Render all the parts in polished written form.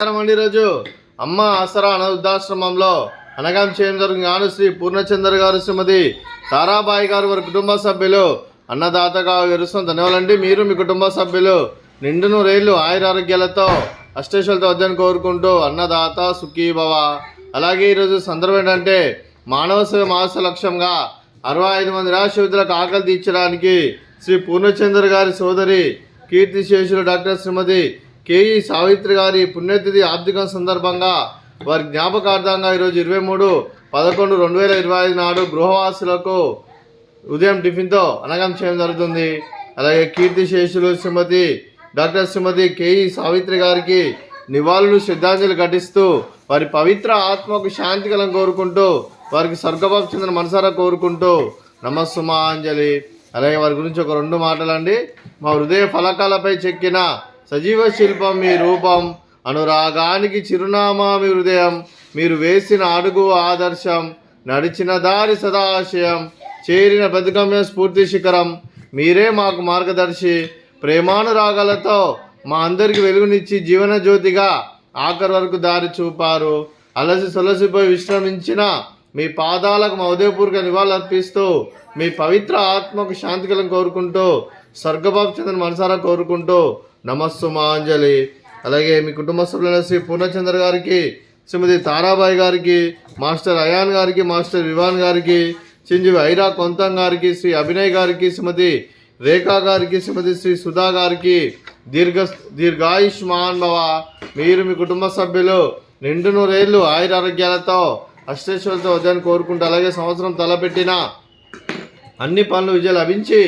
ఈరోజు అమ్మ ఆసరా వృద్ధాశ్రమంలో అనగాం చేయడం జరిగిన జ్ఞానశ్రీ పూర్ణచంద్ర గారు, శ్రీమతి తారాబాయి గారు వారి కుటుంబ సభ్యులు అన్నదాతగా విరుస్తున్న ధన్యవాదాలండి. మీరు మీ కుటుంబ సభ్యులు నిండు నూరేళ్లు ఆయురారోగ్యాలతో అష్టేశ్వలతో వద్దని కోరుకుంటూ అన్నదాత సుఖీభవ. అలాగే ఈరోజు సందర్భం ఏంటంటే మానవ సేవ మాస లక్ష్యంగా 65 మంది నిరాశ్రితులకు ఆకలి తీర్చడానికి శ్రీ పూర్ణచంద్ర గారి సోదరి కీర్తిశేషులు డాక్టర్ శ్రీమతి కేఈ సావిత్రి గారి పుణ్యతిథి ఆర్థిక సందర్భంగా వారి జ్ఞాపకార్థంగా ఈరోజు 23/11/2025 నాడు గృహవాసులకు ఉదయం టిఫిన్తో అనగం చేయడం జరుగుతుంది. అలాగే కీర్తిశేషులు డాక్టర్ శ్రీమతి కేఈ సావిత్రి గారికి నివాళులు శ్రద్ధాంజలి ఘటిస్తూ వారి పవిత్ర ఆత్మకు శాంతి కలం కోరుకుంటూ వారికి స్వర్గభావం చెందిన మనసారా కోరుకుంటూ నమస్సుమాంజలి. అలాగే వారి గురించి ఒక 2 మాటలండి. మా హృదయ ఫలకాలపై చెక్కిన సజీవ శిల్పం మీ రూపం, అనురాగానికి చిరునామా మీ హృదయం, మీరు వేసిన అడుగు ఆదర్శం, నడిచిన దారి సదాశయం, చేరిన బతుకమ్య స్ఫూర్తి శిఖరం, మీరే మాకు మార్గదర్శి. ప్రేమానురాగాలతో మా అందరికి వెలుగునిచ్చి జీవన జ్యోతిగా ఆఖరి వరకు దారి చూపారు. అలసి సొలసిపోయి విశ్రమించిన మీ పాదాలకు మా ఉదయపూర్వక నివాళులు అర్పిస్తూ మీ పవిత్ర ఆత్మకు శాంతికలం కోరుకుంటూ స్వర్గభావం చెందిన మనసారా కోరుకుంటూ నమస్సుమాంజలి. అలాగే మీ కుటుంబ సభ్యులైన శ్రీ పూర్ణచంద్ర గారికి, శ్రీమతి తారాబాయి గారికి, మాస్టర్ అయాన్ గారికి, మాస్టర్ వివాన్ గారికి, చింజీవి ఐరా కొంతం గారికి, శ్రీ అభినయ్ గారికి, శ్రీమతి రేఖా గారికి, శ్రీమతి శ్రీ సుధా గారికి దీర్ఘాయుష్మాన్ భవ. మీరు మీ కుటుంబ సభ్యులు నిండు నూరేళ్లు ఆయురారోగ్యాలతో అష్టేశ్వరులతో వద్దని కోరుకుంటూ అలాగే సంవత్సరం తలపెట్టిన అన్ని పనులు విజయం లభించి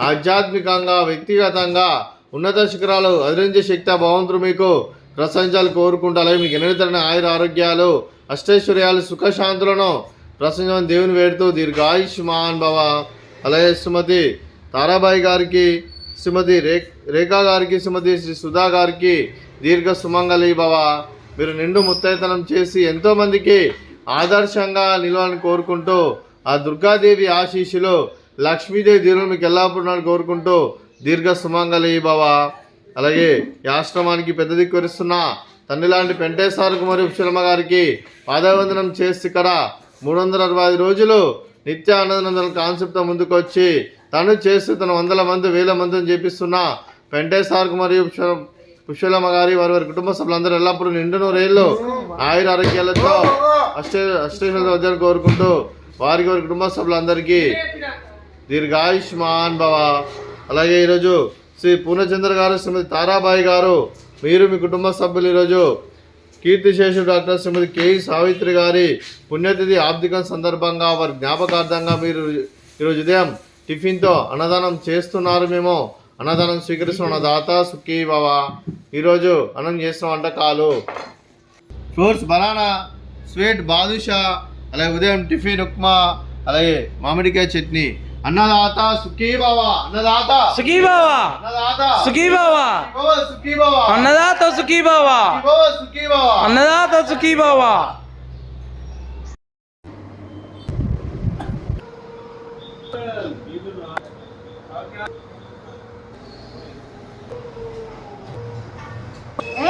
ఆధ్యాత్మికంగా వ్యక్తిగతంగా ఉన్నత శిఖరాలు అధిరించే శక్తి భగవంతుడు మీకు ప్రశంసాలు కోరుకుంటూ అలాగే మీకు ఎన్నితరమైన ఆయుర ఆరోగ్యాలు అష్టైశ్వర్యాలు సుఖశాంతులను ప్రశంసని దేవుని వేడుతూ దీర్ఘాయుష్మాన్ భవ. అలాగే శ్రీమతి తారాబాయి గారికి, శ్రీమతి రేఖా గారికి, శ్రీమతి శ్రీ సుధా గారికి దీర్ఘ సుమంగళి భవ. మీరు నిండు ముత్తైతనం చేసి ఎంతోమందికి ఆదర్శంగా నిలవాలని కోరుకుంటూ ఆ దుర్గాదేవి ఆశీస్సులు లక్ష్మీదేవి దీవులు మీకు ఎల్లప్పుడూ కోరుకుంటూ దీర్ఘ సుమంగళి భవ. అలాగే ఈ ఆశ్రమానికి పెద్ద దిక్కు వరిస్తున్న తండ్రి లాంటి పెంటేశ్వరకు మరియు ఉషలమ్మ గారికి పాదవందనం చేసి ఇక్కడ 365 రోజులు నిత్య ఆనందనందన కాన్సెప్ట్తో ముందుకు వచ్చి తను చేస్తూ తన 100 మంది 1000 మందిని చేపిస్తున్న పెంటేశ్వరకు మరియు పుష్పలమ్మ గారి వారి కుటుంబ సభ్యులందరూ ఎల్లప్పుడూ నిండు నూరేళ్ళు ఆయుర ఆరోగ్యాలతో అష్టేశ్వరులతో వద్దని కోరుకుంటూ వారి కుటుంబ సభ్యులందరికీ దీర్ఘాయుష్మాన్ భవ. అలాగే ఈరోజు శ్రీ పూర్ణచంద్ర గారు, శ్రీమతి తారాబాయి గారు, మీరు మీ కుటుంబ సభ్యులు ఈరోజు కీర్తిశేషుడు డాక్టర్ శ్రీమతి కేఈ సావిత్రి గారి పుణ్యతిథి ఆర్థిక సందర్భంగా వారి జ్ఞాపకార్థంగా మీరు ఈరోజు ఉదయం టిఫిన్తో అన్నదానం చేస్తున్నారు. మేము అన్నదానం స్వీకరిస్తున్న దాత సుఖీ భవ. ఈరోజు అన్నం చేస్తున్న వంటకాలు ఫ్రూట్స్ బనానా, స్వీట్ బాదుషా, అలాగే ఉదయం టిఫిన్ ఉప్మా, అలాగే మామిడికాయ చట్నీ. అన్నదాత సుఖీ భవ, అన్నదాత సుఖీ భవ, అన్నదాత సుఖీ భవ, సుఖీ భవ, అన్నదాత సుఖీ భవ, సుఖీ భవ, అన్నదాత సుఖీ భవ. ఏ